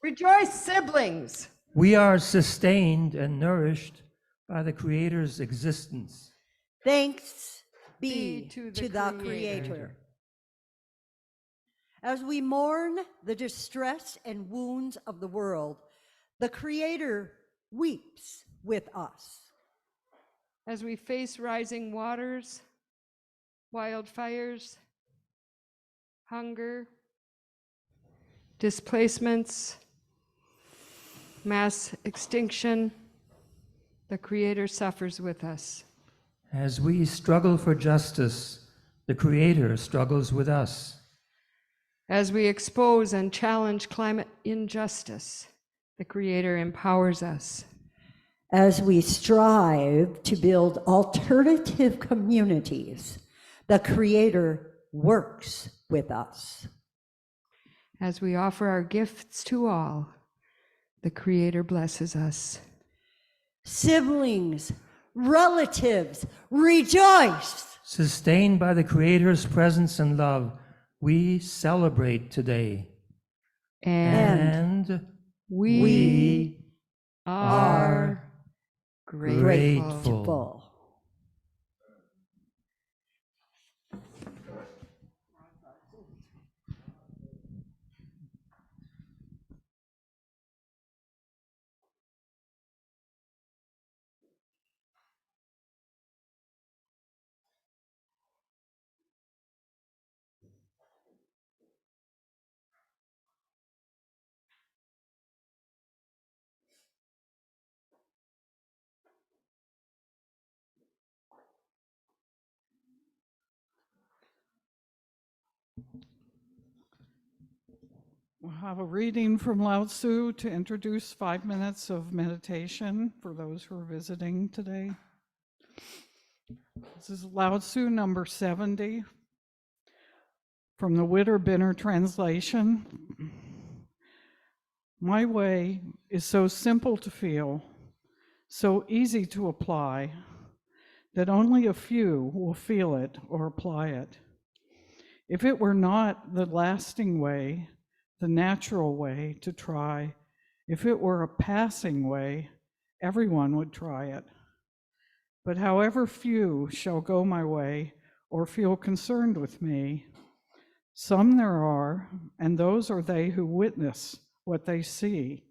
Rejoice, siblings. We are sustained and nourished by the Creator's existence. Thanks be to the Creator. Creator. As we mourn the distress and wounds of the world, the Creator weeps with us. As we face rising waters, wildfires, hunger, displacements, mass extinction, the Creator suffers with us. As we struggle for justice, the Creator struggles with us. As we expose and challenge climate injustice, the Creator empowers us. As we strive to build alternative communities, the Creator works with us. As we offer our gifts to all, the Creator blesses us. Siblings, relatives, rejoice! Sustained by the Creator's presence and love, we celebrate today. And we are grateful. grateful. We'll have a reading from Lao Tzu to introduce 5 minutes of meditation for those who are visiting today. This is Lao Tzu number 70 from the Witter-Binner translation. My way is so simple to feel, so easy to apply, that only a few will feel it or apply it. If it were not the lasting way, the natural way to try, if it were a passing way, everyone would try it. But however few shall go my way or feel concerned with me, some there are, and those are they who witness what they see.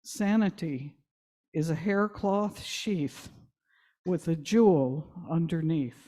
Sanity is a haircloth sheath with a jewel underneath.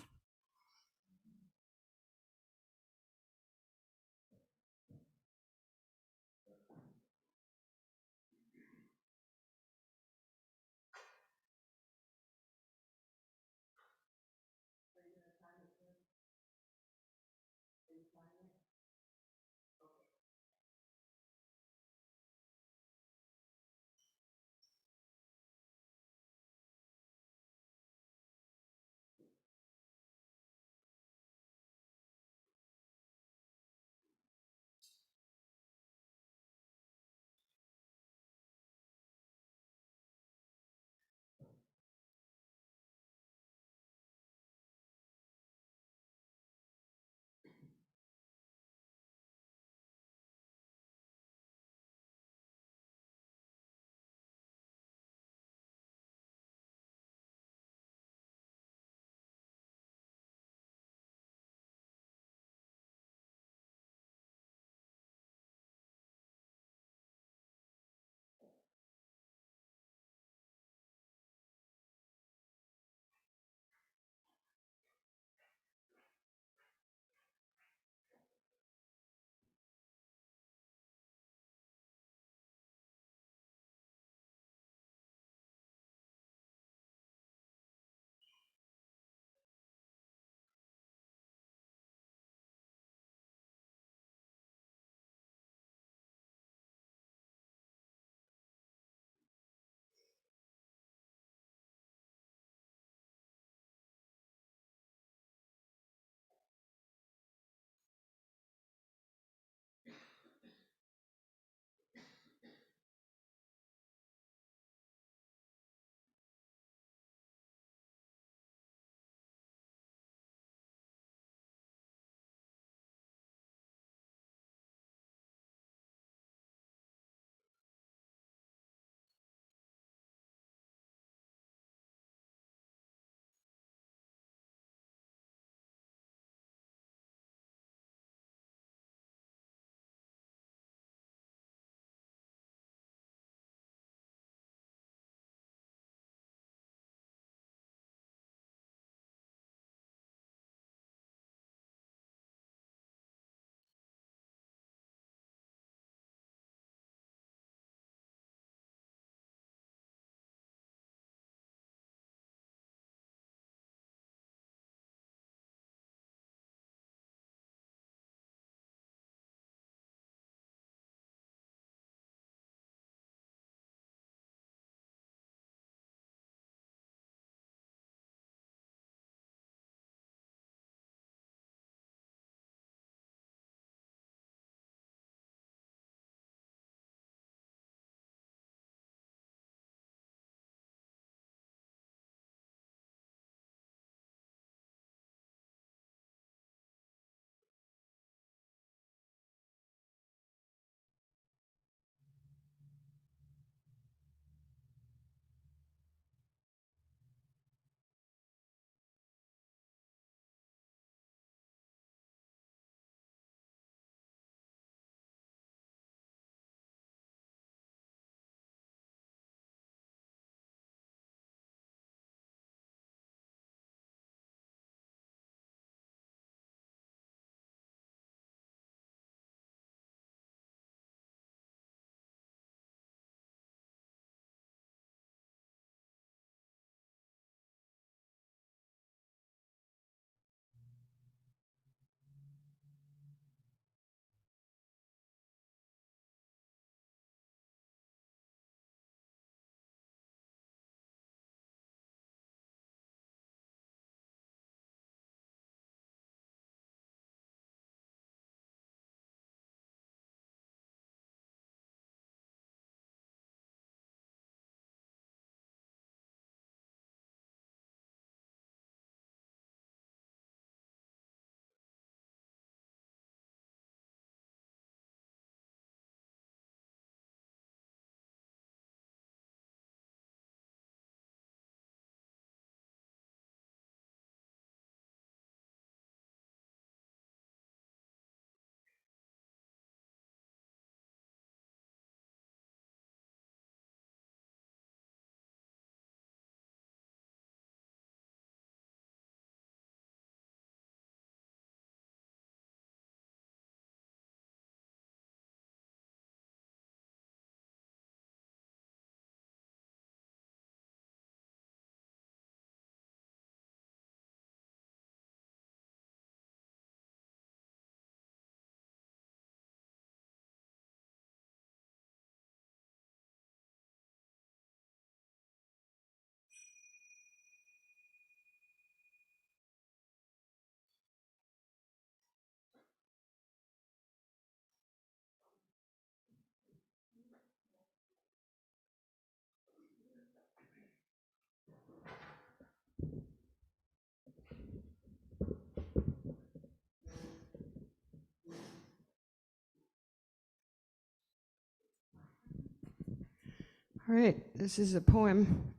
All right, this is a poem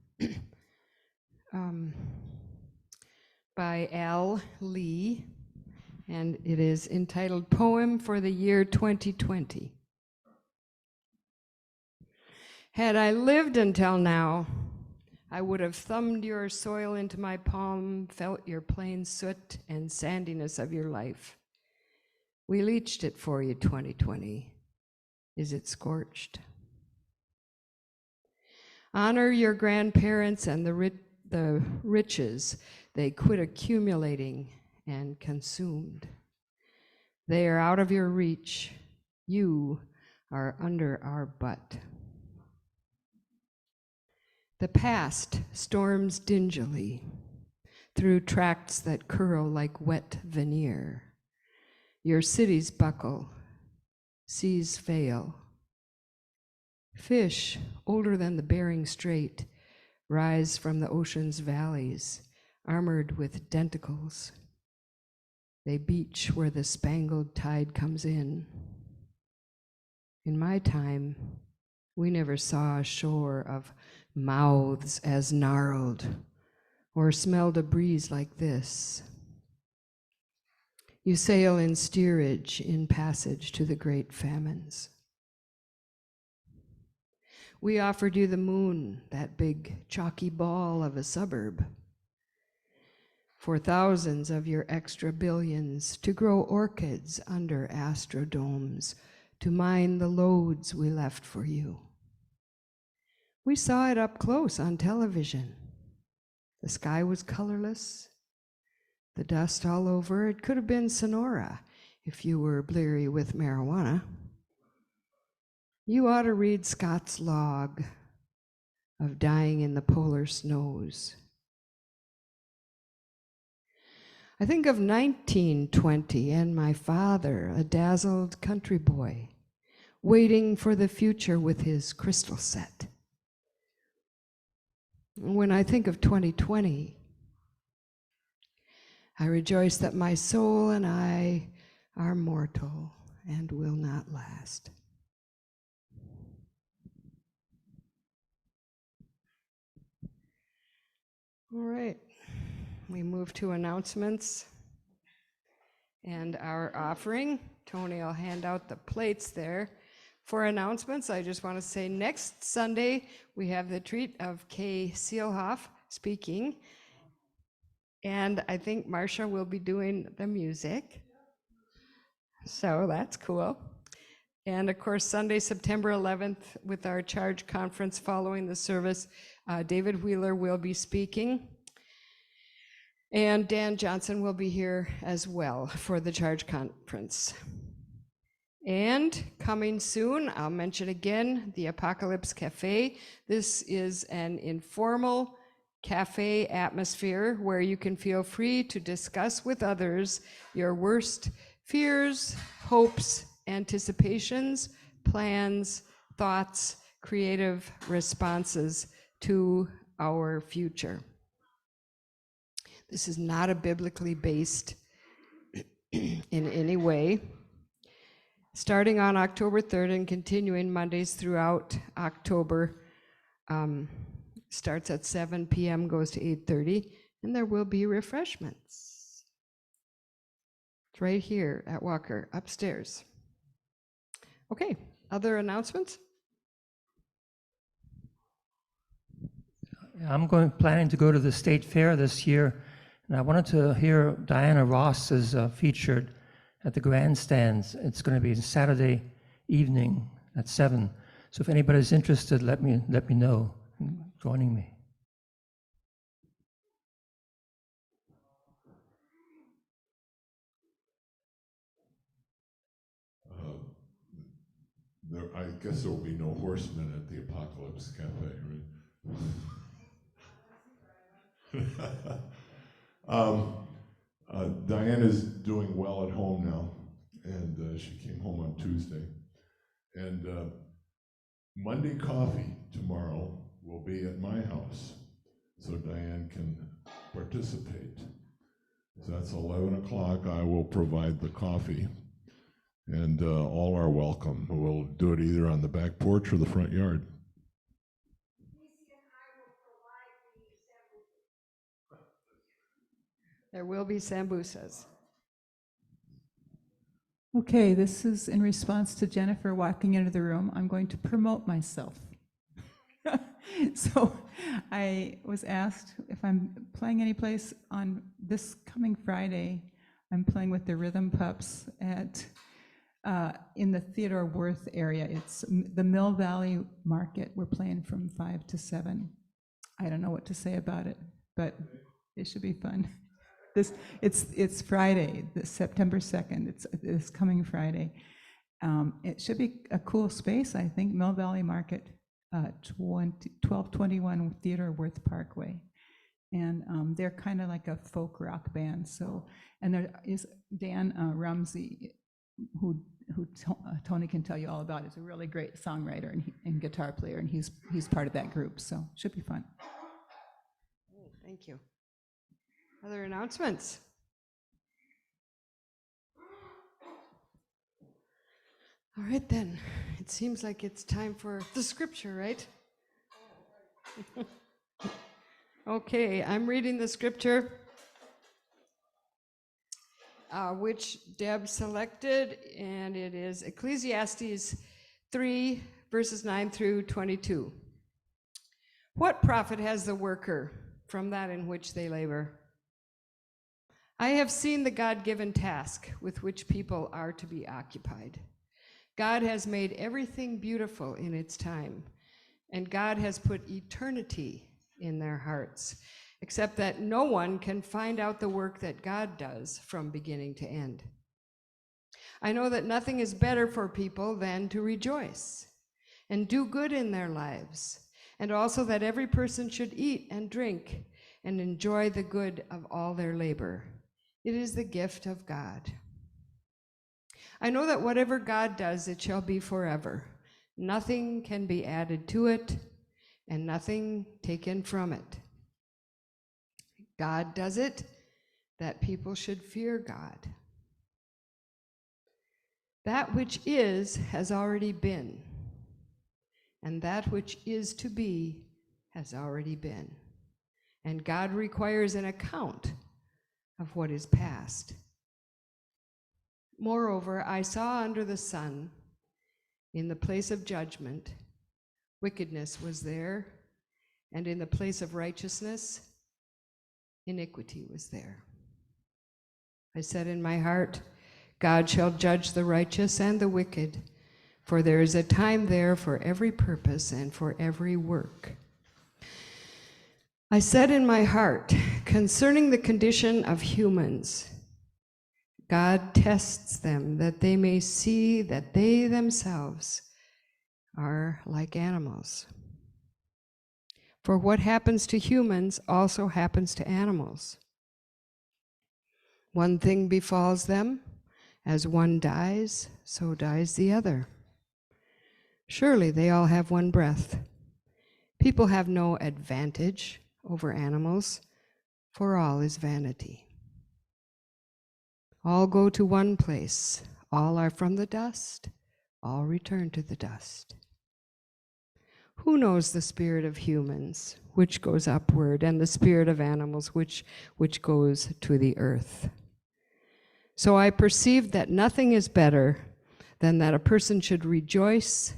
by Al Lee, and it is entitled Poem for the Year 2020. Had I lived until now, I would have thumbed your soil into my palm, felt your plain soot and sandiness of your life. We leached it for you, 2020. Is it scorched? Honor your grandparents and the riches they quit accumulating and consumed. They are out of your reach. You are under our butt. The past storms dingily through tracts that curl like wet veneer. Your cities buckle, seas fail. Fish, older than the Bering Strait, rise from the ocean's valleys, armored with denticles. They beach where the spangled tide comes in. In my time, we never saw a shore of mouths as gnarled, or smelled a breeze like this. You sail in steerage in passage to the great famines. We offered you the moon, that big chalky ball of a suburb, for thousands of your extra billions to grow orchids under astrodomes, to mine the lodes we left for you. We saw it up close on television. The sky was colorless, the dust all over. It could have been Sonora if you were bleary with marijuana. You ought to read Scott's log of dying in the polar snows. I think of 1920 and my father, a dazzled country boy, waiting for the future with his crystal set. When I think of 2020, I rejoice that my soul and I are mortal and will not last. All right, we move to announcements and our offering. Tony will hand out the plates there. For announcements, I just want to say next Sunday, we have the treat of Kay Seelhoff speaking. And I think Marcia will be doing the music. So that's cool. And of course, Sunday, September 11th, with our Charge Conference following the service, David Wheeler will be speaking. And Dan Johnson will be here as well for the Charge Conference. And coming soon, I'll mention again, the Apocalypse Cafe. This is an informal cafe atmosphere where you can feel free to discuss with others your worst fears, hopes, anticipations, plans, thoughts, creative responses to our future. This is not a biblically based in any way. Starting on October 3rd and continuing Mondays throughout October, starts at 7 p.m., goes to 8:30, and there will be refreshments. It's right here at Walker, upstairs. Okay, other announcements? I'm planning to go to the State Fair this year, and I wanted to hear Diana Ross is featured at the grandstands. It's going to be Saturday evening at 7. So if anybody's interested, let me know. Joining me. I guess there will be no horsemen at the Apocalypse Cafe, right? Diana's doing well at home now, and she came home on Tuesday. And Monday coffee tomorrow will be at my house, so Diane can participate. So that's 11 o'clock. I will provide the coffee, and all are welcome. We'll do it either on the back porch or the front yard. There will be sambusas. Okay, this is in response to Jennifer walking into the room. I'm going to promote myself. So I was asked if I'm playing any place on this coming Friday. I'm playing with the Rhythm Pups at in the Theodore Worth area. It's the Mill Valley Market. We're playing from 5 to 7. I don't know what to say about it, but it should be fun. It's Friday, September 2nd. It's this coming Friday. It should be a cool space, I think. Mill Valley Market, 1221 Theodore Worth Parkway. And they're kind of like a folk rock band. So, and there is Dan Rumsey, who Tony can tell you all about. Is a really great songwriter and guitar player, and he's part of that group. So, should be fun. Thank you. Other announcements? All right, then. It seems like it's time for the scripture, right? Okay, I'm reading the scripture, which Deb selected, and it is Ecclesiastes 3, verses 9 through 22. What profit has the worker from that in which they labor? I have seen the God-given task with which people are to be occupied. God has made everything beautiful in its time, and God has put eternity in their hearts, except that no one can find out the work that God does from beginning to end. I know that nothing is better for people than to rejoice and do good in their lives, and also that every person should eat and drink and enjoy the good of all their labor. It is the gift of God. I know that whatever God does, it shall be forever. Nothing can be added to it, and nothing taken from it. God does it, that people should fear God. That which is has already been, and that which is to be has already been. And God requires an account of what is past. Moreover, I saw under the sun, in the place of judgment, wickedness was there, and in the place of righteousness, iniquity was there. I said in my heart, God shall judge the righteous and the wicked, for there is a time there for every purpose and for every work. I said in my heart, concerning the condition of humans, God tests them that they may see that they themselves are like animals. For what happens to humans also happens to animals. One thing befalls them, as one dies, so dies the other. Surely they all have one breath. People have no advantage over animals, for all is vanity. All go to one place, all are from the dust, all return to the dust. Who knows the spirit of humans, which goes upward, and the spirit of animals, which goes to the earth? So I perceived that nothing is better than that a person should rejoice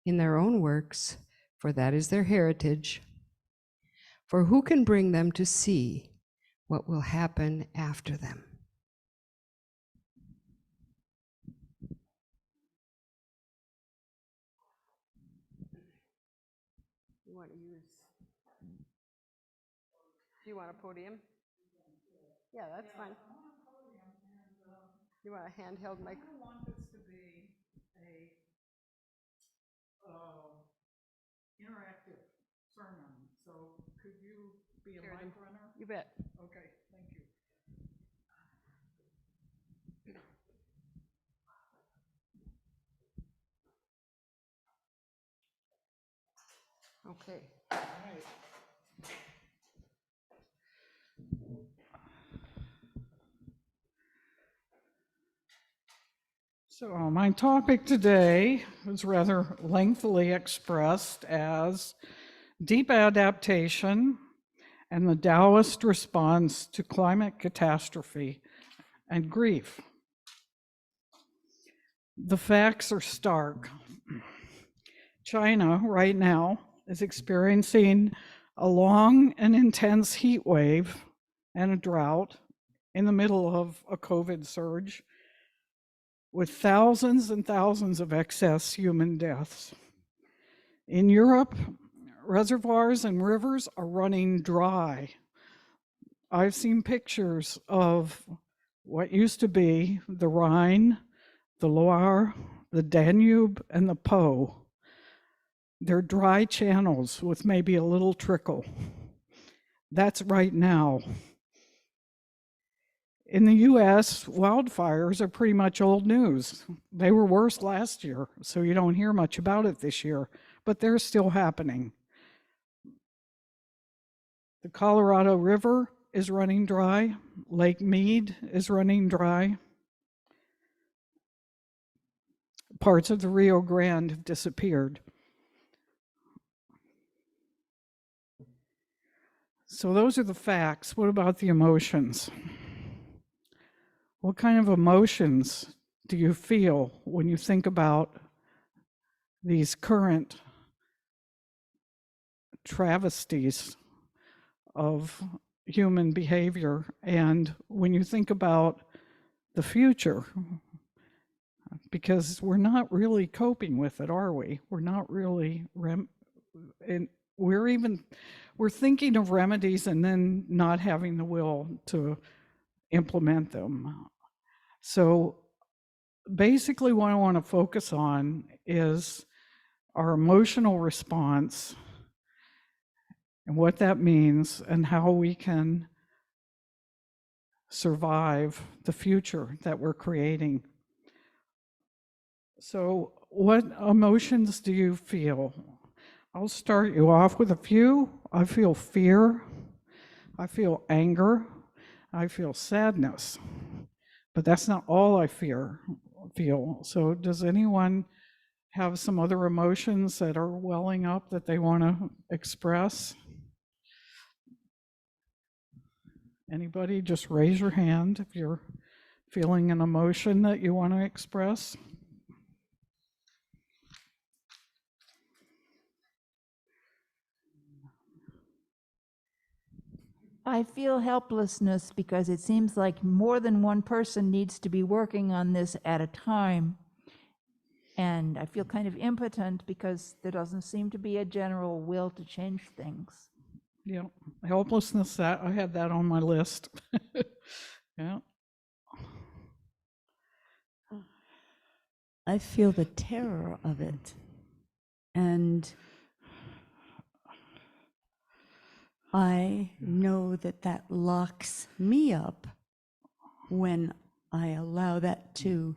in their own works, for that is their heritage. For who can bring them to see what will happen after them? You want to use? Do you want a podium? Yeah, that's fine. You want a handheld mic? I want this to be a interactive sermon, so could you be a mic runner? You bet. Okay, thank you. Okay. All right. So my topic today is rather lengthily expressed as deep adaptation and the Taoist response to climate catastrophe and grief. The facts are stark. China right now is experiencing a long and intense heat wave and a drought in the middle of a COVID surge, with thousands and thousands of excess human deaths. In Europe, reservoirs and rivers are running dry. I've seen pictures of what used to be the Rhine, the Loire, the Danube, and the Po. They're dry channels with maybe a little trickle. That's right now. In the US, wildfires are pretty much old news. They were worse last year, so you don't hear much about it this year, but they're still happening. The Colorado River is running dry. Lake Mead is running dry. Parts of the Rio Grande have disappeared. So those are the facts. What about the emotions? What kind of emotions do you feel when you think about these current travesties of human behavior, and when you think about the future? Because we're not really coping with it, are we? We're not really, we're thinking of remedies and then not having the will to implement them. So basically what I want to focus on is our emotional response and what that means and how we can survive the future that we're creating. So what emotions do you feel? I'll start you off with a few. I feel fear. I feel anger. I feel sadness. But that's not all I feel. So does anyone have some other emotions that are welling up that they want to express? Anybody, just raise your hand if you're feeling an emotion that you want to express. I feel helplessness because it seems like more than one person needs to be working on this at a time. And I feel kind of impotent because there doesn't seem to be a general will to change things. Yeah, helplessness, that I had that on my list. Yeah. I feel the terror of it. And I know that that locks me up when I allow that to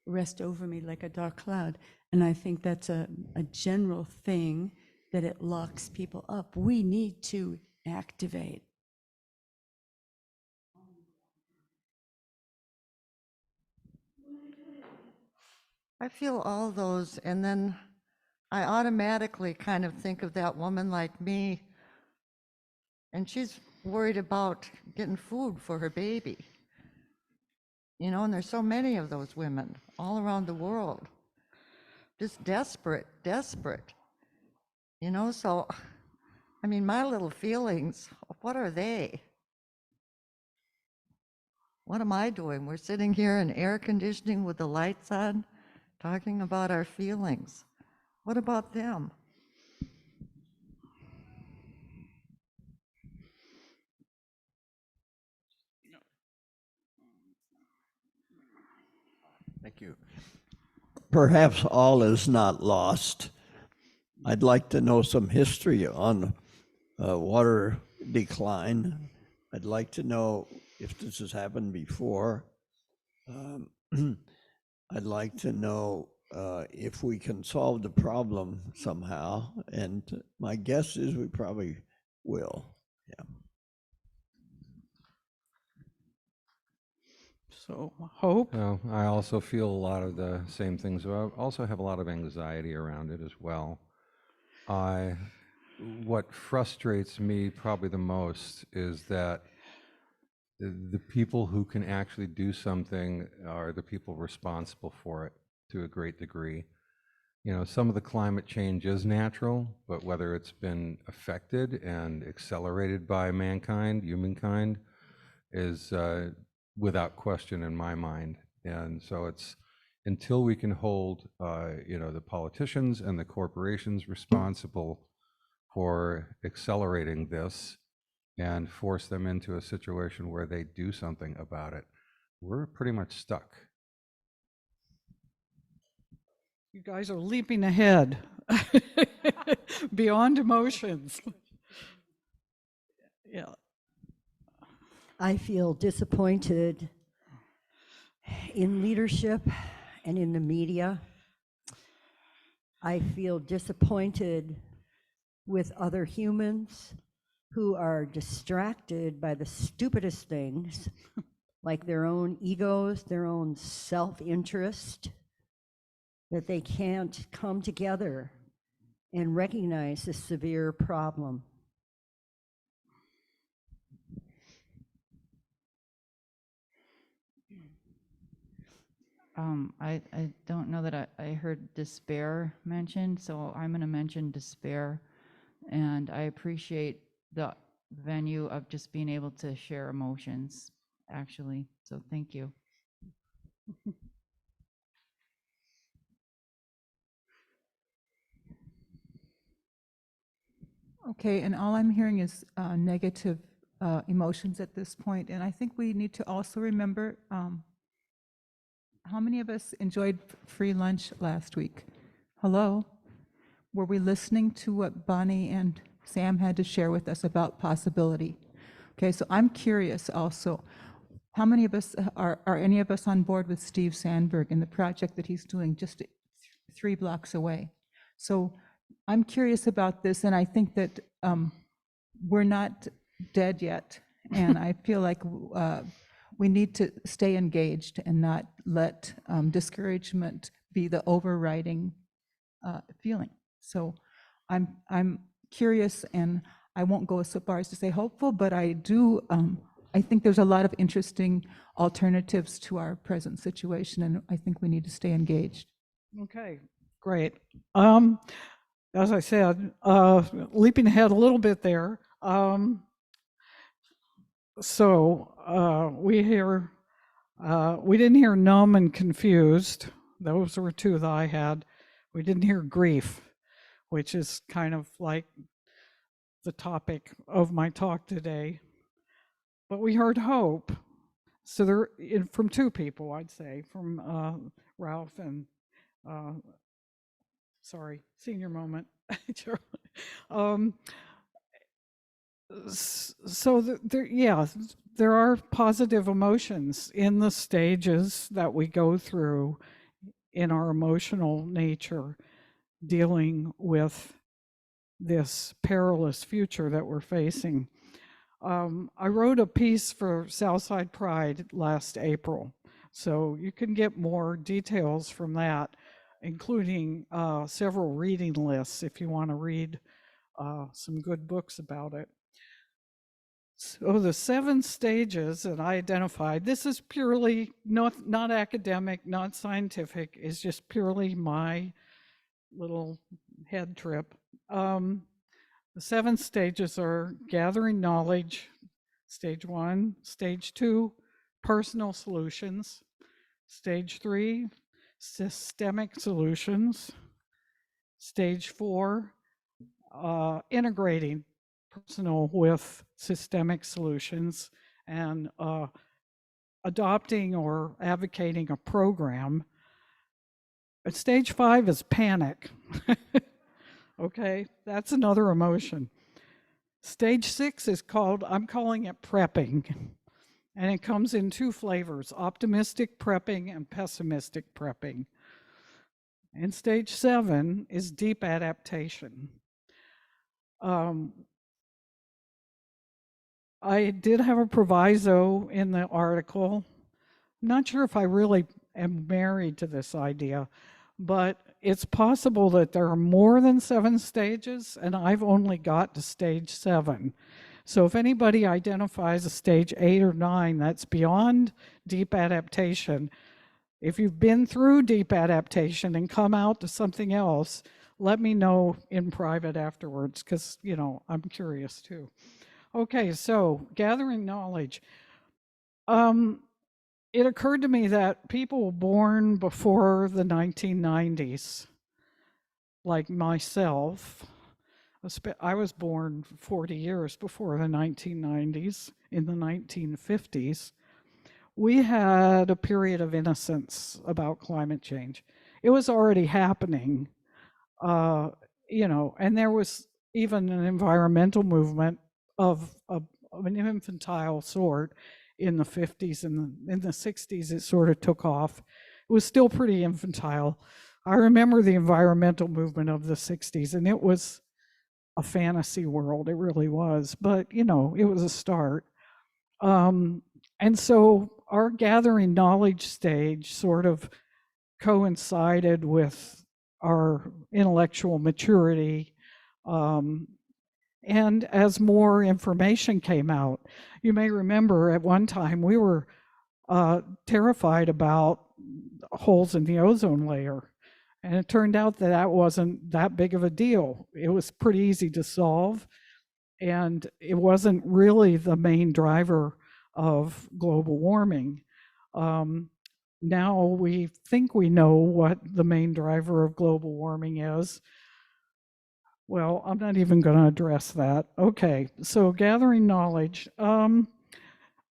rest over me like a dark cloud. And I think that's a general thing, that it locks people up. We need to activate. I feel all those, and then I automatically kind of think of that woman like me, and she's worried about getting food for her baby. You know, and there's so many of those women all around the world, just desperate. You know, so, I mean, my little feelings, what are they? What am I doing? We're sitting here in air conditioning with the lights on, talking about our feelings. What about them? Thank you. Perhaps all is not lost. I'd like to know some history on water decline. I'd like to know if this has happened before. I'd like to know if we can solve the problem somehow, and my guess is we probably will. Yeah. So, Hope? Well, I also feel a lot of the same things. I also have a lot of anxiety around it as well. what frustrates me probably the most is that the people who can actually do something are the people responsible for it to a great degree. You know, some of the climate change is natural, but whether it's been affected and accelerated by mankind, humankind, is without question in my mind. And so it's until we can hold, you know, the politicians and the corporations responsible for accelerating this and force them into a situation where they do something about it, we're pretty much stuck. You guys are leaping ahead beyond emotions. Yeah. I feel disappointed in leadership and in the media. I feel disappointed with other humans who are distracted by the stupidest things, like their own egos, their own self-interest, that they can't come together and recognize this severe problem. I don't know that I heard despair mentioned, so I'm going to mention despair. And I appreciate the venue of just being able to share emotions, actually. So thank you. Okay, and all I'm hearing is negative emotions at this point, and I think we need to also remember, how many of us enjoyed free lunch last week? Hello? Were we listening to what Bonnie and Sam had to share with us about possibility? Okay, so I'm curious also, how many of us are any of us on board with Steve Sandberg and the project that he's doing just 3 blocks away? So I'm curious about this, and I think that we're not dead yet, and I feel like we need to stay engaged and not let discouragement be the overriding feeling. So I'm curious, and I won't go so far as to say hopeful, but I do. I think there's a lot of interesting alternatives to our present situation, and I think we need to stay engaged. Okay, great. As I said, leaping ahead a little bit there. We didn't hear numb and confused. Those were 2 that I had. We didn't hear grief, which is kind of like the topic of my talk today. But we heard hope. So from 2 people, I'd say, from Ralph and senior moment. There are positive emotions in the stages that we go through in our emotional nature, dealing with this perilous future that we're facing. I wrote a piece for Southside Pride last April, so you can get more details from that, including several reading lists if you want to read some good books about it. So the 7 stages that I identified, this is purely not academic, not scientific, it's just purely my little head trip. The 7 stages are gathering knowledge, stage 1, stage 2, personal solutions, stage 3, systemic solutions, stage 4, integrating personal with systemic solutions, and adopting or advocating a program. Stage 5 is panic. Okay, that's another emotion. Stage 6 is I'm calling it prepping, and it comes in 2 flavors, optimistic prepping and pessimistic prepping. And stage 7 is deep adaptation. I did have a proviso in the article. I'm not sure if I really am married to this idea, but it's possible that there are more than 7 stages, and I've only got to stage 7. So if anybody identifies a stage 8 or 9 that's beyond deep adaptation, if you've been through deep adaptation and come out to something else, let me know in private afterwards, because, you know, I'm curious too. Okay, so gathering knowledge. It occurred to me that people born before the 1990s, like myself, I was born 40 years before the 1990s, in the 1950s, we had a period of innocence about climate change. It was already happening, you know, and there was even an environmental movement of an infantile sort in the 50s, and in the 60s it sort of took off. It was still pretty infantile. I remember the environmental movement of the 60s, and it was a fantasy world, it really was, but you know, it was a start. And so our gathering knowledge stage sort of coincided with our intellectual maturity. And as more information came out, you may remember at one time we were terrified about holes in the ozone layer. And it turned out that that wasn't that big of a deal. It was pretty easy to solve, and it wasn't really the main driver of global warming. Now we think we know what the main driver of global warming is. Well, I'm not even going to address that. Okay, so gathering knowledge.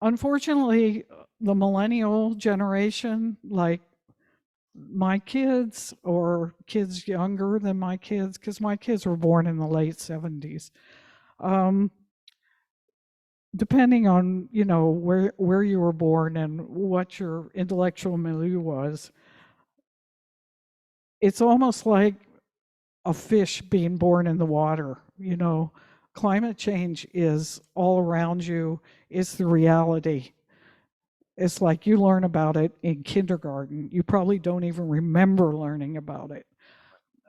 Unfortunately, the millennial generation, like my kids or kids younger than my kids, because my kids were born in the late 70s, depending on, you know, where you were born and what your intellectual milieu was, it's almost like a fish being born in the water. You know, climate change is all around you. It's the reality. It's like you learn about it in kindergarten. You probably don't even remember learning about it.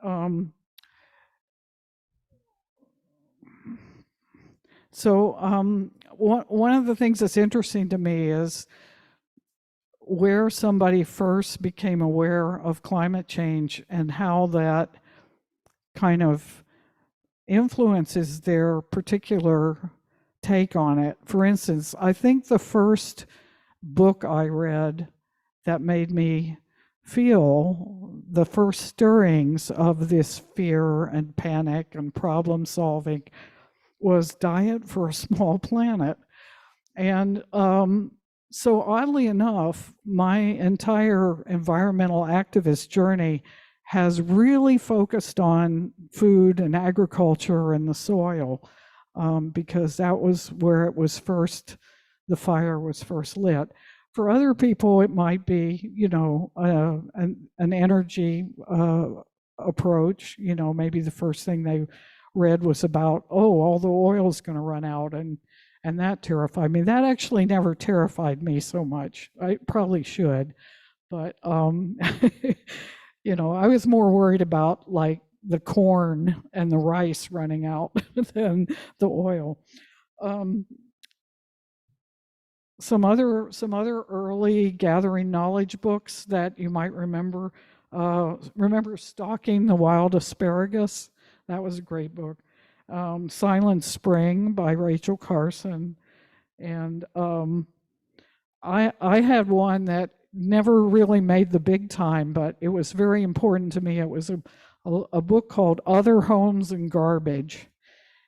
One of the things that's interesting to me is where somebody first became aware of climate change and how that kind of influences their particular take on it. For instance, I think the first book I read that made me feel the first stirrings of this fear and panic and problem solving was Diet for a Small Planet. And so oddly enough, my entire environmental activist journey has really focused on food and agriculture and the soil, because that was where it was first, the fire was first lit. For other people, it might be, you know, an energy approach. You know, maybe the first thing they read was about, oh, all the oil is going to run out, and that terrified me. That actually never terrified me so much. I probably should, but you know, I was more worried about like the corn and the rice running out than the oil. Some other early gathering knowledge books that you might remember. Remember Stalking the Wild Asparagus? That was a great book. Silent Spring by Rachel Carson. And I had one that never really made the big time, but it was very important to me. It was a book called Other Homes and Garbage.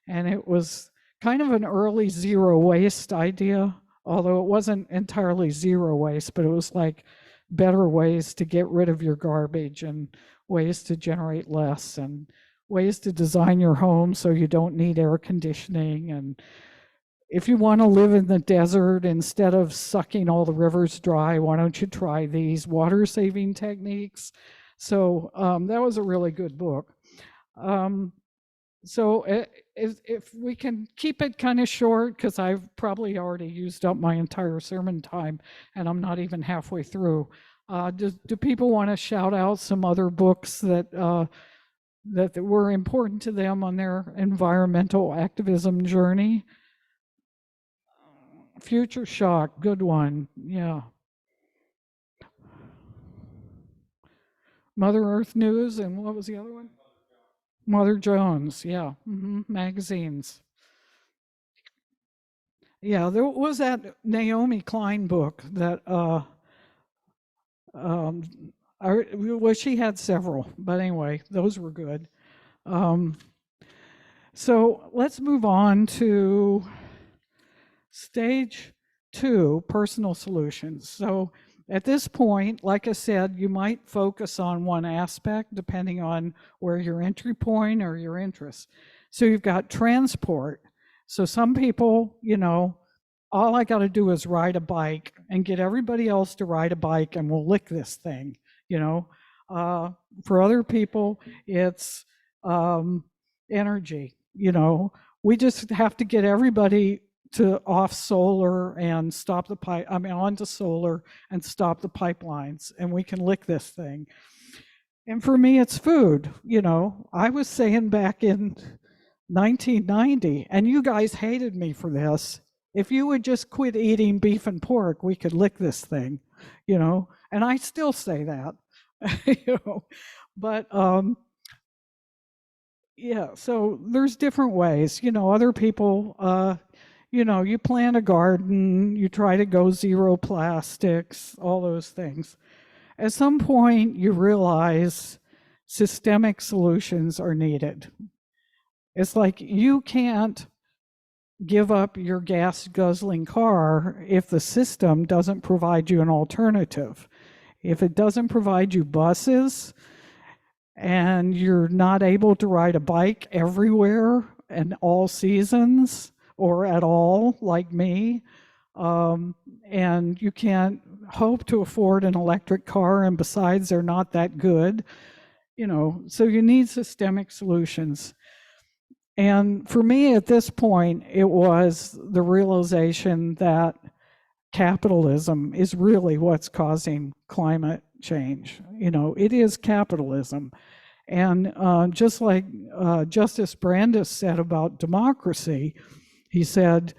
And it was kind of an early zero waste idea, although it wasn't entirely zero waste, but it was like better ways to get rid of your garbage and ways to generate less and ways to design your home so you don't need air conditioning. And if you want to live in the desert instead of sucking all the rivers dry, why don't you try these water saving techniques? So that was a really good book. So if we can keep it kind of short, because I've probably already used up my entire sermon time and I'm not even halfway through. Do people want to shout out some other books that that were important to them on their environmental activism journey? Future Shock, good one, yeah. Mother Earth News, and what was the other one? Mother Jones, yeah, magazines. Yeah, there was that Naomi Klein book that, well, she had several, but anyway, those were good. So let's move on to stage 2, personal solutions. So at this point, like I said, you might focus on one aspect depending on where your entry point or your interests. So you've got transport. So some people, you know, all I got to do is ride a bike and get everybody else to ride a bike and we'll lick this thing, you know. For other people, it's energy, you know. We just have to get everybody to off solar and stop the onto solar and stop the pipelines, and we can lick this thing. And for me, it's food. You know, I was saying back in 1990, and you guys hated me for this, if you would just quit eating beef and pork, we could lick this thing, you know, and I still say that, you know, but yeah, so there's different ways, you know, other people, you know, you plant a garden, you try to go zero plastics, all those things. At some point, you realize systemic solutions are needed. It's like you can't give up your gas guzzling car if the system doesn't provide you an alternative. If it doesn't provide you buses and you're not able to ride a bike everywhere and all seasons, or at all, like me, and you can't hope to afford an electric car, and besides, they're not that good, you know, so you need systemic solutions. And for me at this point, it was the realization that capitalism is really what's causing climate change. You know, it is capitalism. And just like Justice Brandeis said about democracy, he said,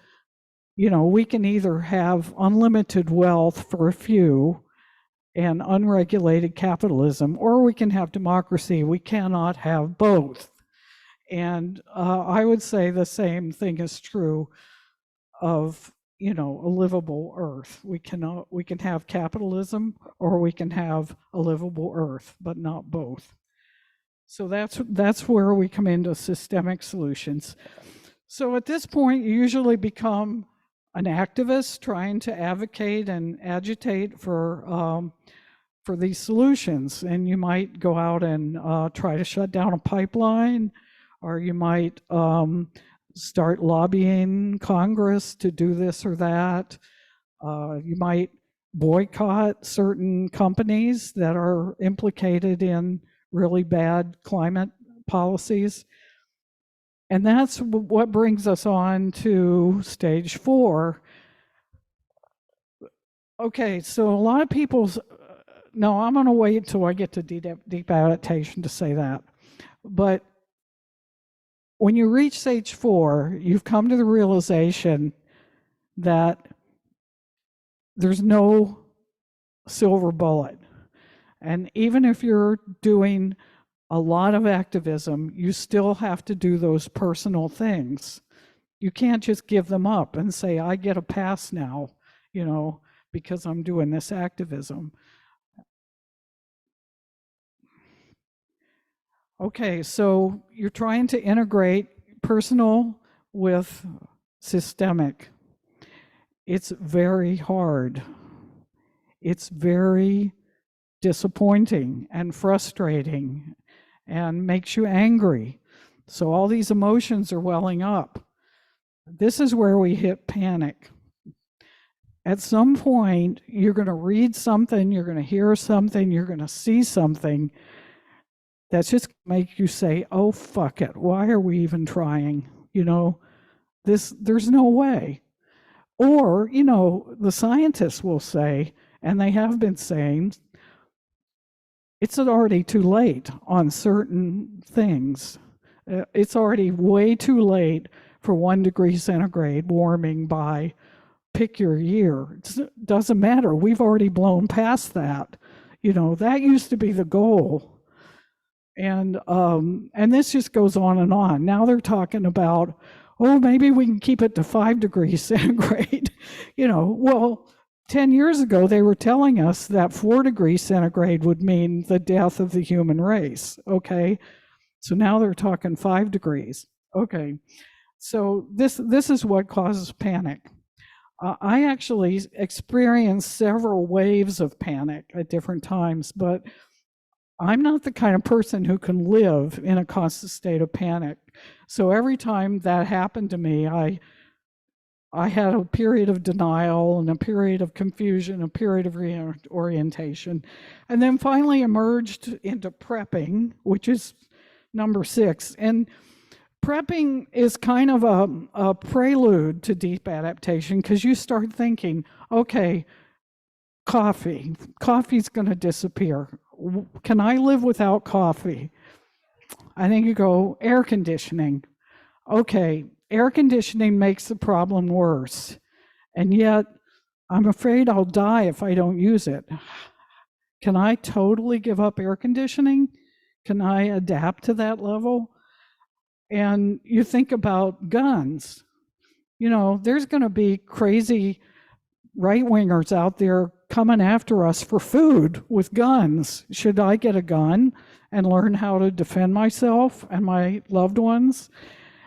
you know, we can either have unlimited wealth for a few and unregulated capitalism, or we can have democracy. We cannot have both. And I would say the same thing is true of, you know, a livable earth. We can have capitalism or we can have a livable earth, but not both. So that's where we come into systemic solutions. So at this point, you usually become an activist trying to advocate and agitate for these solutions. And you might go out and try to shut down a pipeline, or you might start lobbying Congress to do this or that. You might boycott certain companies that are implicated in really bad climate policies. And that's what brings us on to stage 4. Okay, so a lot of people's, no, I'm gonna wait until I get to deep adaptation to say that. But when you reach stage 4, you've come to the realization that there's no silver bullet. And even if you're doing a lot of activism, you still have to do those personal things. You can't just give them up and say, I get a pass now, you know, because I'm doing this activism. Okay, so you're trying to integrate personal with systemic. It's very hard. It's very disappointing and frustrating and makes you angry. So all these emotions are welling up. This is where we hit panic. At some point, you're going to read something, you're going to hear something, you're going to see something that's just make you say, oh, fuck it. Why are we even trying? You know, there's no way. Or, you know, the scientists will say, and they have been saying, it's already too late on certain things. It's already way too late for 1 degree centigrade warming by pick your year. It doesn't matter. We've already blown past that. You know, that used to be the goal. And this just goes on and on. Now they're talking about, oh, maybe we can keep it to 5 degrees centigrade. You know, well, 10 years ago, they were telling us that 4 degrees centigrade would mean the death of the human race, okay? So now they're talking 5 degrees. Okay, so this is what causes panic. I actually experienced several waves of panic at different times, but I'm not the kind of person who can live in a constant state of panic. So every time that happened to me, I had a period of denial and a period of confusion, a period of reorientation, and then finally emerged into prepping, which is number 6. And prepping is kind of a prelude to deep adaptation, because you start thinking, okay, coffee's going to disappear. Can I live without coffee? I think you go, air conditioning. Okay, air conditioning makes the problem worse, and yet I'm afraid I'll die if I don't use it. Can I totally give up air conditioning? Can I adapt to that level? And you think about guns. You know, there's going to be crazy right-wingers out there coming after us for food with guns. Should I get a gun and learn how to defend myself and my loved ones?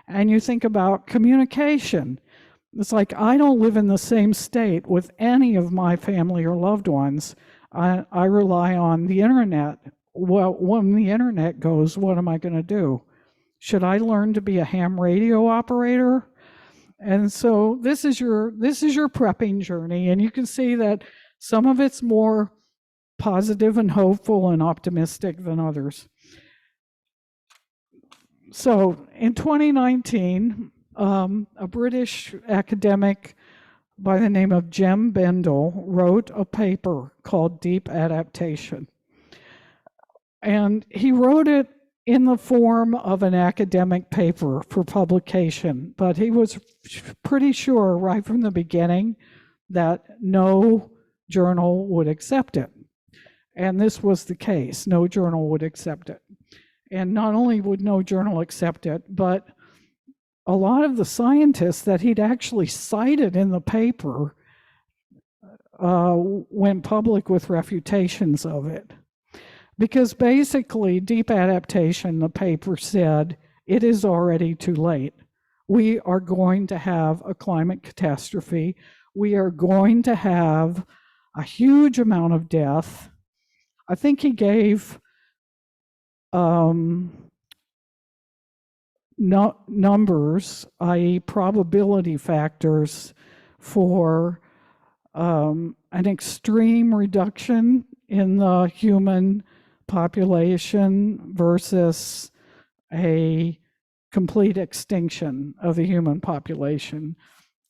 And you think about communication. It's like, I don't live in the same state with any of my family or loved ones. I rely on the internet. Well, when the internet goes, what am I going to do? Should I learn to be a ham radio operator? And so this is your prepping journey, and you can see that some of it's more positive and hopeful and optimistic than others. So in 2019, a British academic by the name of Jem Bendell wrote a paper called Deep Adaptation. And he wrote it in the form of an academic paper for publication, but he was pretty sure right from the beginning that no journal would accept it. And this was the case. No journal would accept it. And not only would no journal accept it, but a lot of the scientists that he'd actually cited in the paper went public with refutations of it. Because basically, deep adaptation, the paper said, it is already too late. We are going to have a climate catastrophe. We are going to have a huge amount of death. I think he gave numbers, i.e. probability factors, for an extreme reduction in the human population versus a complete extinction of the human population.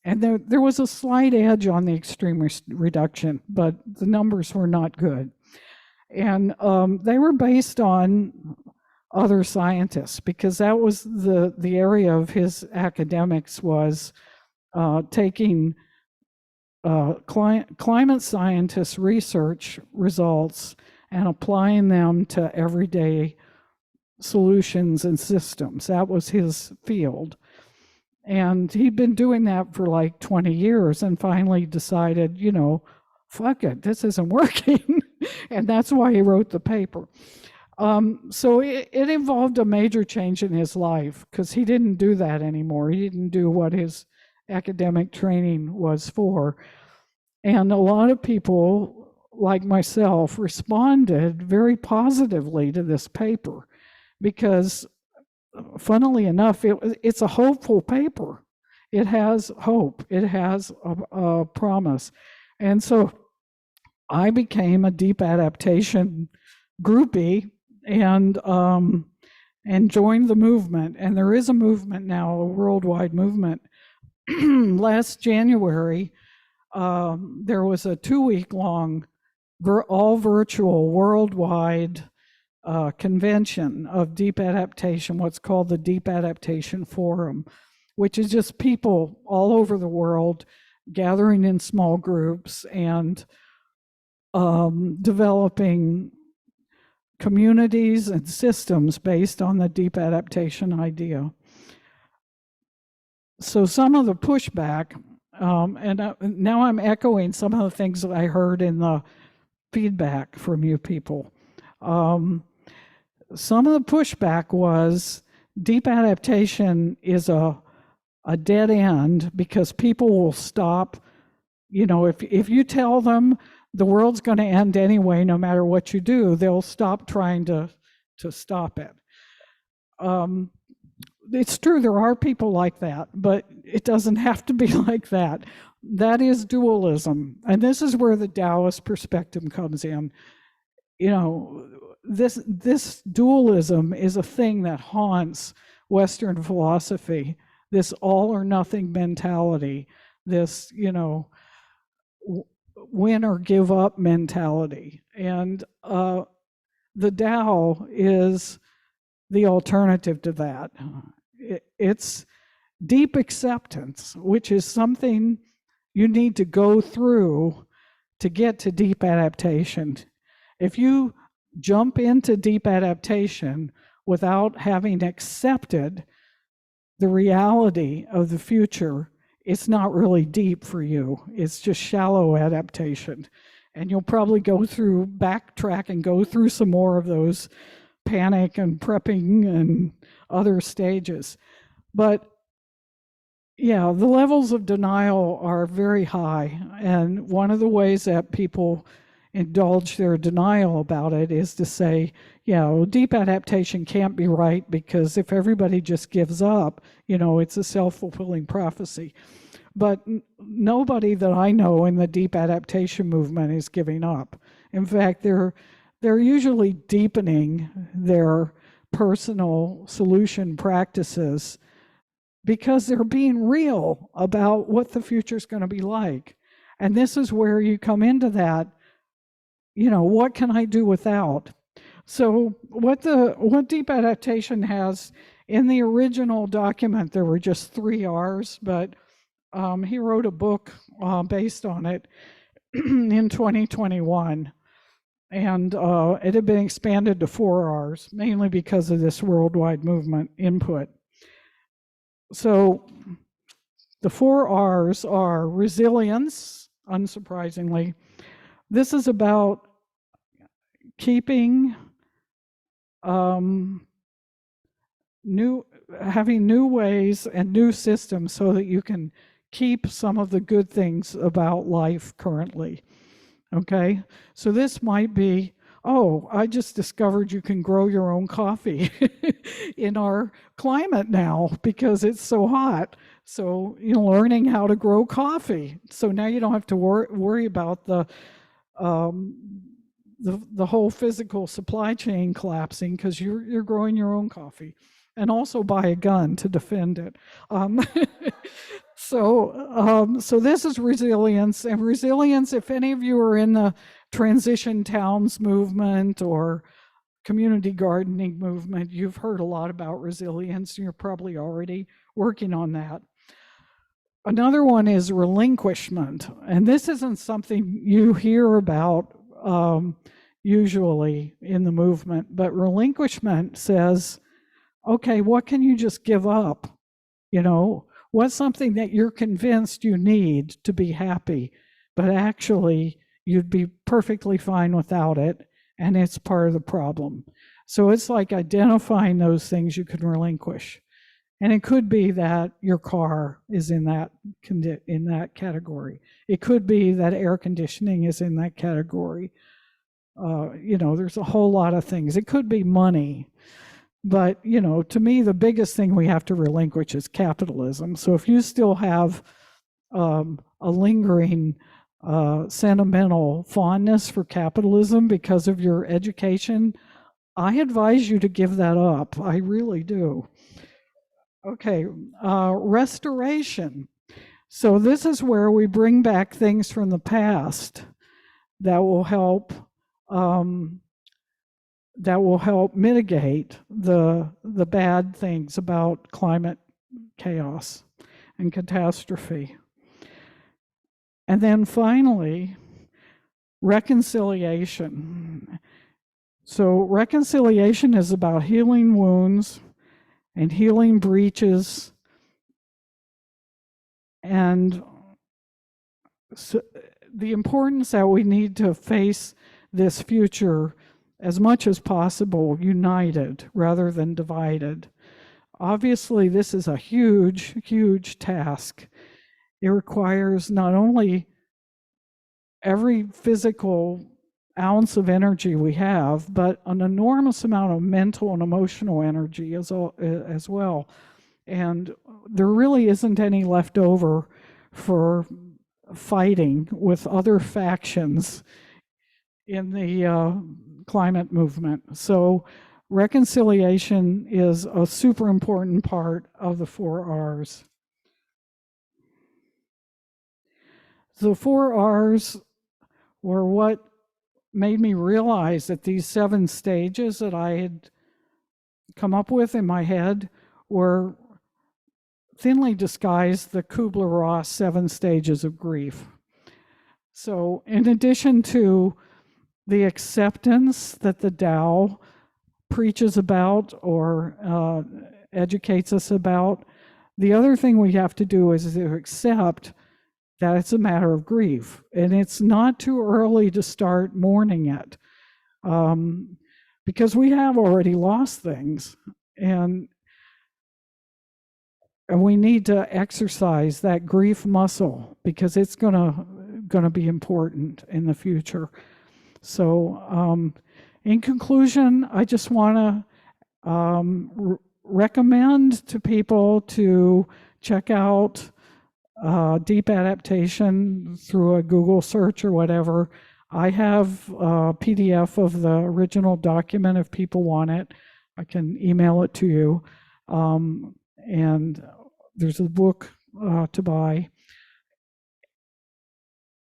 And there was a slight edge on the extreme reduction, but the numbers were not good. And they were based on other scientists, because that was the area of his academics, was taking climate scientists' research results and applying them to everyday solutions and systems. That was his field. And he'd been doing that for like 20 years and finally decided, you know, fuck it, this isn't working. And that's why he wrote the paper. So it involved a major change in his life, because he didn't do that anymore. He didn't do what his academic training was for. And a lot of people, like myself, responded very positively to this paper, because funnily enough, it's a hopeful paper. It has hope. It has a promise. And so I became a deep adaptation groupie and joined the movement. And there is a movement now, a worldwide movement. Last January, there was a 2-week-long all virtual worldwide convention of deep adaptation, what's called the Deep Adaptation Forum, which is just people all over the world gathering in small groups and developing communities and systems based on the deep adaptation idea. So some of the pushback, now I'm echoing some of the things that I heard in the feedback from you people. Some of the pushback was deep adaptation is a dead end because people will stop. You know, if you tell them the world's going to end anyway, no matter what you do, they'll stop trying to stop it. It's true, there are people like that, but it doesn't have to be like that. That is dualism. And this is where the Taoist perspective comes in. You know, this dualism is a thing that haunts Western philosophy, this all or nothing mentality, this, you know, win or give up mentality. And the Tao is the alternative to that. It's deep acceptance, which is something you need to go through to get to deep adaptation. If you jump into deep adaptation without having accepted the reality of the future, it's not really deep for you. It's just shallow adaptation. And you'll probably backtrack and go through some more of those panic and prepping and other stages. But yeah, the levels of denial are very high. And one of the ways that people indulge their denial about it is to say, yeah, well, deep adaptation can't be right because if everybody just gives up, you know, it's a self-fulfilling prophecy. But nobody that I know in the deep adaptation movement is giving up. In fact, they're usually deepening their personal solution practices because they're being real about what the future is going to be like. And this is where you come into that, you know, what can I do without? So what deep adaptation has in the original document, there were just 3 R's, but he wrote a book based on it in 2021. And it had been expanded to 4 R's, mainly because of this worldwide movement input. So the 4 R's are resilience, unsurprisingly. This is about keeping having new ways and new systems so that you can keep some of the good things about life currently. Okay, so this might be, oh, I just discovered you can grow your own coffee in our climate now because it's so hot. So you're learning how to grow coffee. So now you don't have to worry about the whole physical supply chain collapsing because you're growing your own coffee, and also buy a gun to defend it. So this is resilience. And resilience, if any of you are in the transition towns movement or community gardening movement, you've heard a lot about resilience, and you're probably already working on that. Another one is relinquishment. And this isn't something you hear about usually in the movement, but relinquishment says, okay, what can you just give up? You know, what's something that you're convinced you need to be happy, but actually you'd be perfectly fine without it, and it's part of the problem. So it's like identifying those things you can relinquish. And it could be that your car is in that category. It could be that air conditioning is in that category. You know, there's a whole lot of things. It could be money. But, you know, to me, the biggest thing we have to relinquish is capitalism. So if you still have a lingering sentimental fondness for capitalism because of your education, I advise you to give that up. I really do. Okay, restoration. So this is where we bring back things from the past that will help that will help mitigate the bad things about climate chaos and catastrophe. And then finally, reconciliation. So reconciliation is about healing wounds and healing breaches, and so the importance that we need to face this future as much as possible united rather than divided. Obviously, this is a huge, huge task. It requires not only every physical ounce of energy we have, but an enormous amount of mental and emotional energy as well. And there really isn't any left over for fighting with other factions in the climate movement. So reconciliation is a super important part of the 4 R's. The 4 R's were what made me realize that these 7 stages that I had come up with in my head were thinly disguised the Kubler-Ross 7 stages of grief. So in addition to the acceptance that the Tao preaches about or educates us about, the other thing we have to do is to accept that it's a matter of grief, and it's not too early to start mourning it, because we have already lost things, and we need to exercise that grief muscle because it's gonna be important in the future. So in conclusion, I just want to recommend to people to check out Deep Adaptation through a Google search or whatever. I have a PDF of the original document if people want it. I can email it to you. And there's a book to buy.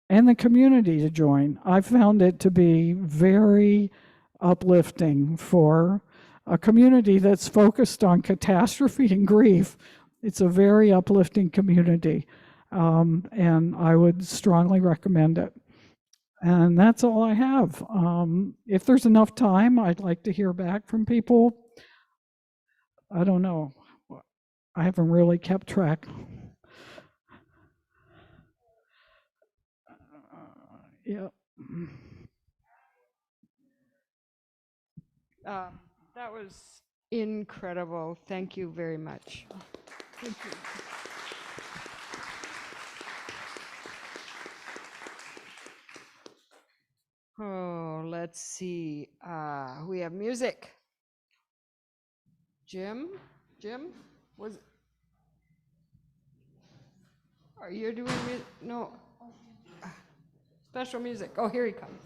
And the community to join. I found it to be very uplifting for a community that's focused on catastrophe and grief. It's a very uplifting community, and I would strongly recommend it. And that's all I have. If there's enough time, I'd like to hear back from people. I don't know. I haven't really kept track. Yeah. That was incredible. Thank you very much. Thank you. Oh, let's see. We have music. Jim, are you doing no special music? Oh, here he comes.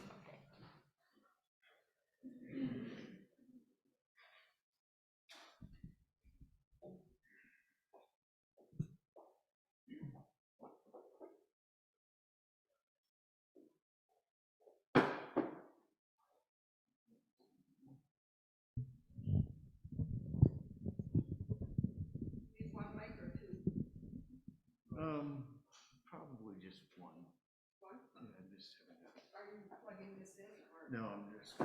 Probably just one. One? Yeah, just have it. Are you plugging this in? Or? No, I'm just.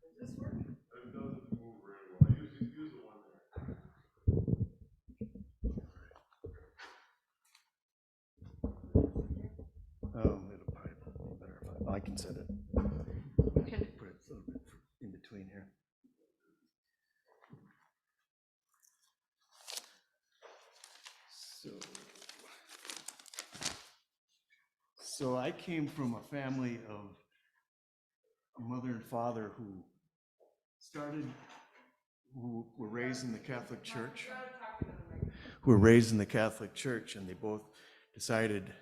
Does this work? It doesn't move very well. Use the one there. It'll probably be better if I can set it. Okay. Put it a little bit in between here. So I came from a family of a mother and father who were raised in the Catholic Church. And they both decided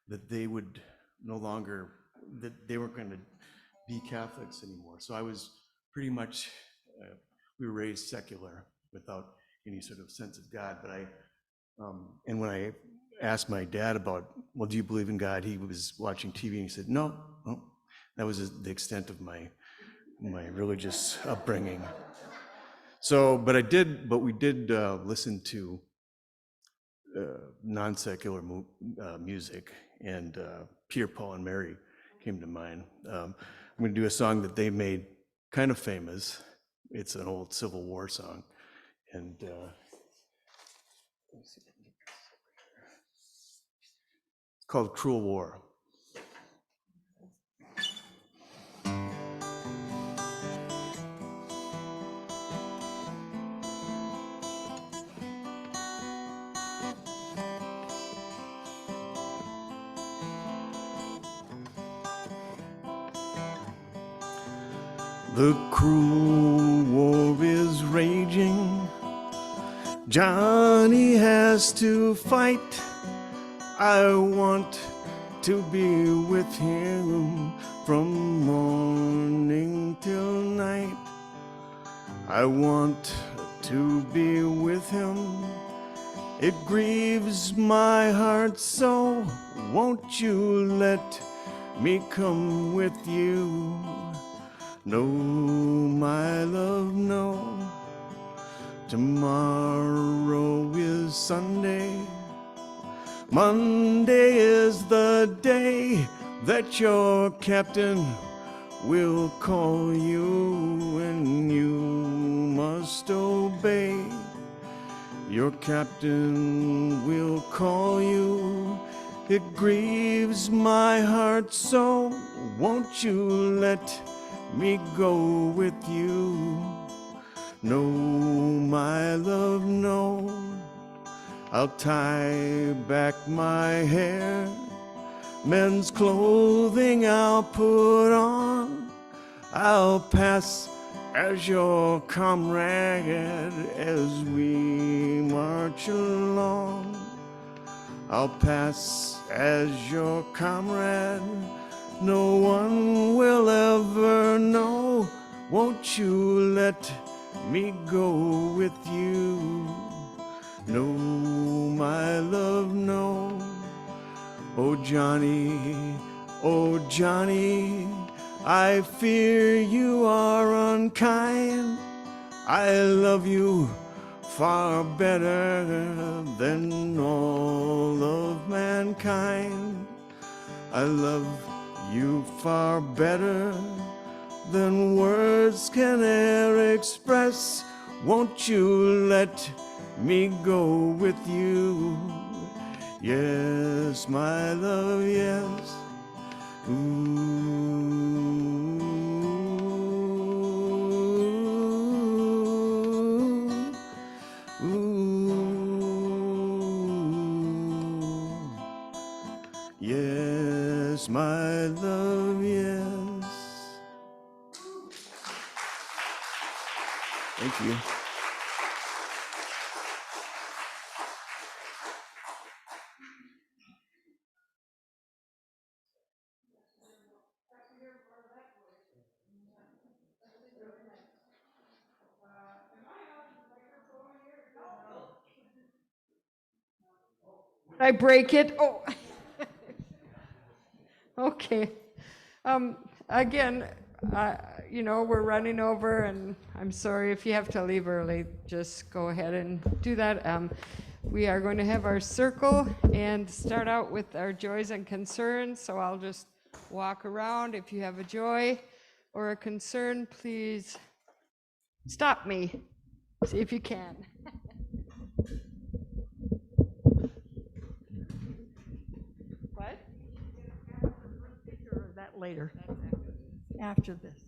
that they would no longer, that they weren't going to be Catholics anymore. So I was pretty much, we were raised secular without any sort of sense of God. But and when I asked my dad about, well, do you believe in God? He was watching TV and he said, no. That was the extent of my religious upbringing. So, but we did listen to non-secular music, and Peter, Paul, and Mary came to mind. I'm going to do a song that they made kind of famous. It's an old Civil War song, and let me see if I can get this over here. It's called "Cruel War." The cruel war is raging. Johnny has to fight. I want to be with him from morning till night. I want to be with him. It grieves my heart so. Won't you let me come with you? No, my love, no. Tomorrow is Sunday. Monday is the day that your captain will call you, and you must obey. Your captain will call you. It grieves my heart so. Won't you let me go with you? No, my love, no. I'll tie back my hair. Men's clothing I'll put on. I'll pass as your comrade as we march along. I'll pass as your comrade. No one will ever know. Won't you let me go with you? No, my love, no. Oh Johnny, I fear you are unkind. I love you far better than all of mankind. I love you far better than words can e'er express. Won't you let me go with you? Yes, my love, yes. Ooh. Yes, my love, yes. Thank you. Did I break it? Oh. Okay. Again, we're running over, and I'm sorry if you have to leave early. Just go ahead and do that. We are going to have our circle and start out with our joys and concerns. So I'll just walk around. If you have a joy or a concern, please stop me. See if you can. What? Picture of that later, after this.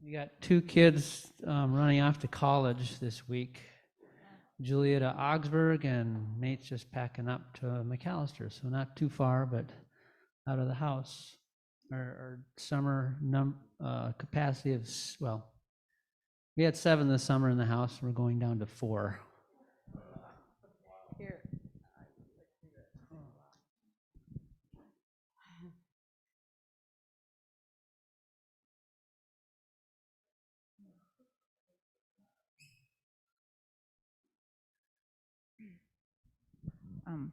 We got two kids running off to college this week. Julia to Augsburg, and Nate's just packing up to McAllister, so not too far, but out of the house. Our summer capacity of, we had 7 this summer in the house. We're going down to 4. Here.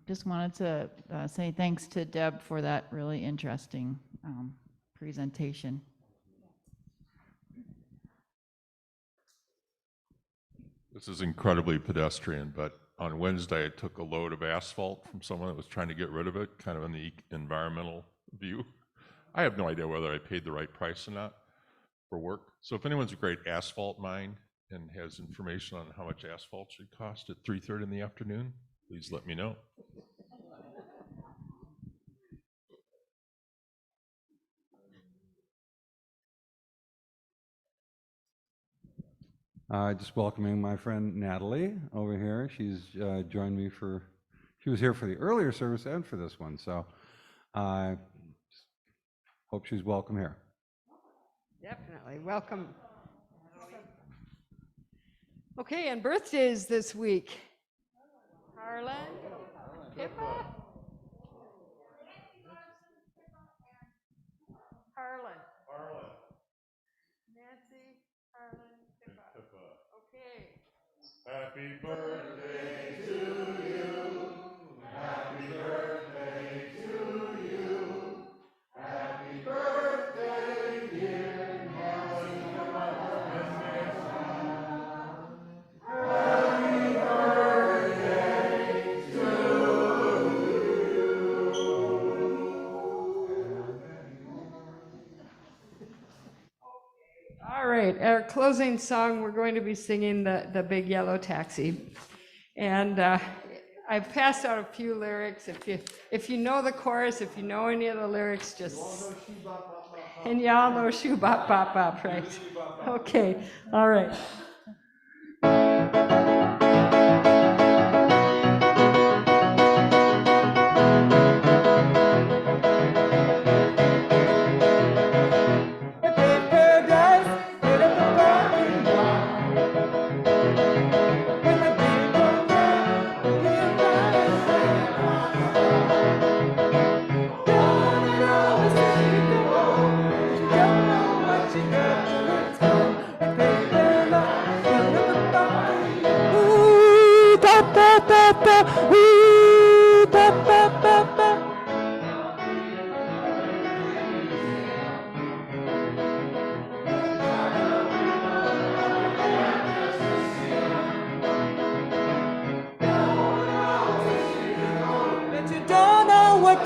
Just wanted to say thanks to Deb for that really interesting presentation. This is incredibly pedestrian, but on Wednesday, I took a load of asphalt from someone that was trying to get rid of it, kind of in the environmental view. I have no idea whether I paid the right price or not for work. So if anyone's a great asphalt mine and has information on how much asphalt should cost at 3:30 in the afternoon, please let me know. Just welcoming my friend Natalie over here. She's joined me she was here for the earlier service and for this one, so I hope she's welcome here. Definitely, welcome. Okay, and birthdays this week. Harlan, Pippa. Harlan. Nancy, Harlan, Pippa. Okay. Happy birthday to you. Happy birthday to you. Happy birthday, dear Nancy. Happy birthday to you. All right, our closing song, we're going to be singing the Big Yellow Taxi. And I've passed out a few lyrics. If you know the chorus, if you know any of the lyrics, just... And y'all know shoe bop bop bop, right? Okay, all right.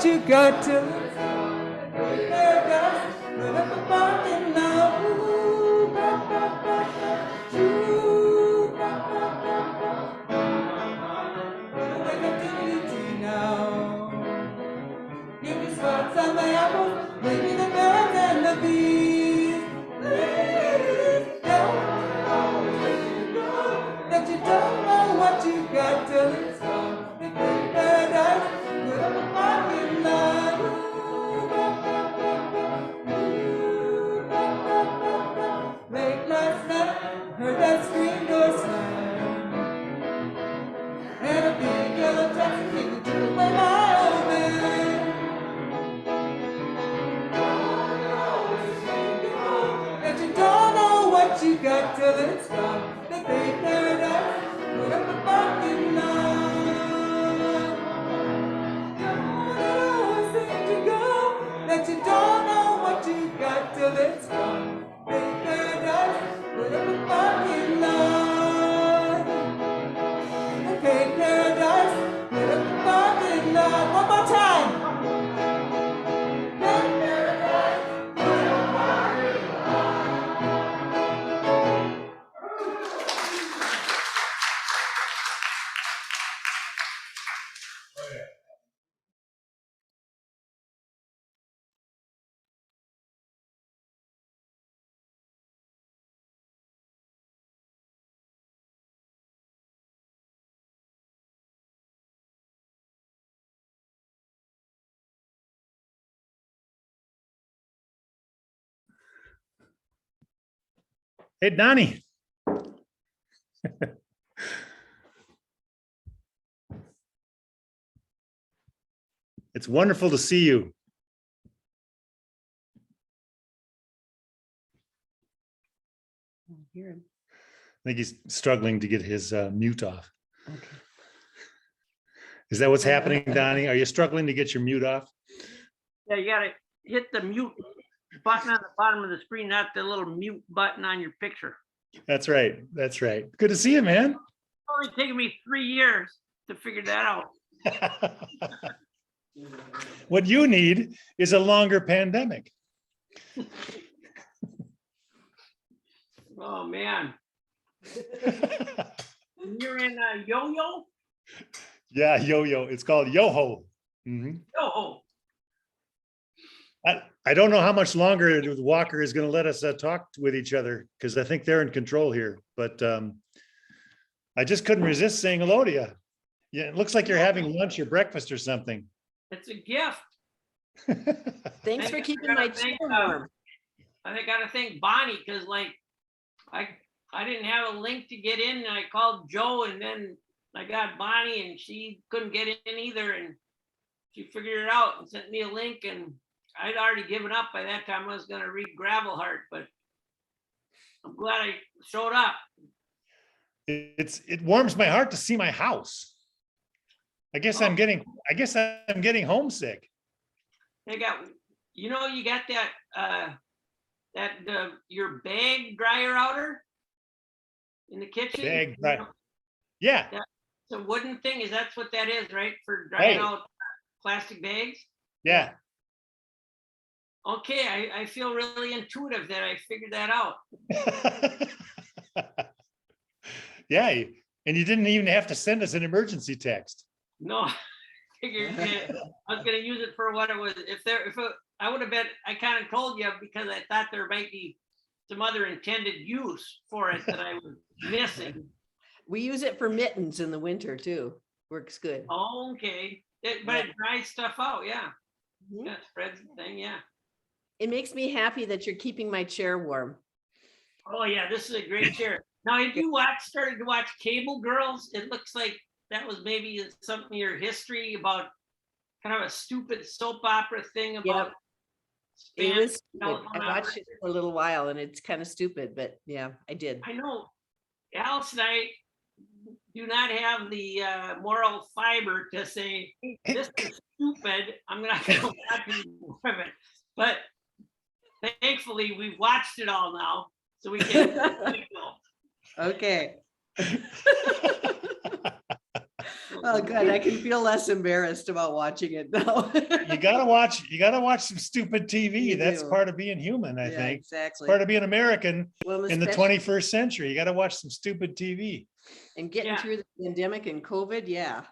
You got to paradise, put up a parking lot. Ooh, ba, ba, ba, ba. Ooh, ba, ba, ba, ba. Wanna wake up to beauty now. Give me spots on my apple, maybe the birds and the bees. Please don't know that you don't know what you got till it's gone. Paradise, put up a parking lot. Late last night, heard that screen door slam, and a big yellow taxi came and took away my old man. That you don't know what you got till it's gone. They paid paradise, put up a parking lot. That you don't know what you got till it's gone. Big paradise, put up a parking lot. Okay, paradise, put up a parking lot. One more time. Big paradise, put up a parking Hey, Donnie. It's wonderful to see you. Hear him. I think he's struggling to get his mute off. Okay. Is that what's happening, Donnie? Are you struggling to get your mute off? Yeah, you gotta hit the mute button on the bottom of the screen, not the little mute button on your picture. That's right. That's right. Good to see you, man. It's only taken me 3 years to figure that out. What you need is a longer pandemic. Oh, man. You're in Yo-Yo? Yeah, yo-yo. It's called Yoho. Mhm. Yo-Ho. I don't know how much longer Walker is going to let us talk with each other because I think they're in control here. But I just couldn't resist saying hello to you. Yeah, it looks like you're having lunch or breakfast or something. It's a gift. Thanks for keeping my chair warm. I gotta thank Bonnie, because like I didn't have a link to get in, and I called Joe, and then I got Bonnie, and she couldn't get in either, and she figured it out and sent me a link, and I'd already given up by that time. I was gonna read Gravelheart, but I'm glad I showed up. It warms my heart to see my house. I guess I'm getting homesick. They got, you got that your bag dryer outer in the kitchen. Bag dryer. Yeah. It's a wooden thing. That's what that is, right? For drying Right. out plastic bags. Yeah. Okay, I feel really intuitive that I figured that out. Yeah. And you didn't even have to send us an emergency text. No, I figured that I was gonna use it for what it was. I would have bet, I kind of told you because I thought there might be some other intended use for it that I was missing. We use it for mittens in the winter too. Works good. Oh, okay. But it dries stuff out, yeah. Mhm. Yeah, spreads the thing, yeah. It makes me happy that you're keeping my chair warm. Oh, yeah, this is a great chair. Now, if you started to watch Cable Girls, it looks like that was maybe something in your history about kind of a stupid soap opera thing about. It was stupid. telephone I watched operators. it for a little while and it's kind of stupid, but yeah, I did. I know Alice and I do not have the moral fiber to say, this is stupid, I'm not gonna watch any more of it. But thankfully, we've watched it all now, so we can. Okay. Oh, good. I can feel less embarrassed about watching it now. You gotta watch some stupid TV. You That's do. part of being human, I Yeah, think. exactly. It's part of being American Well, in the especially- 21st century. You gotta watch some stupid TV. And getting Yeah. through the pandemic and COVID, yeah.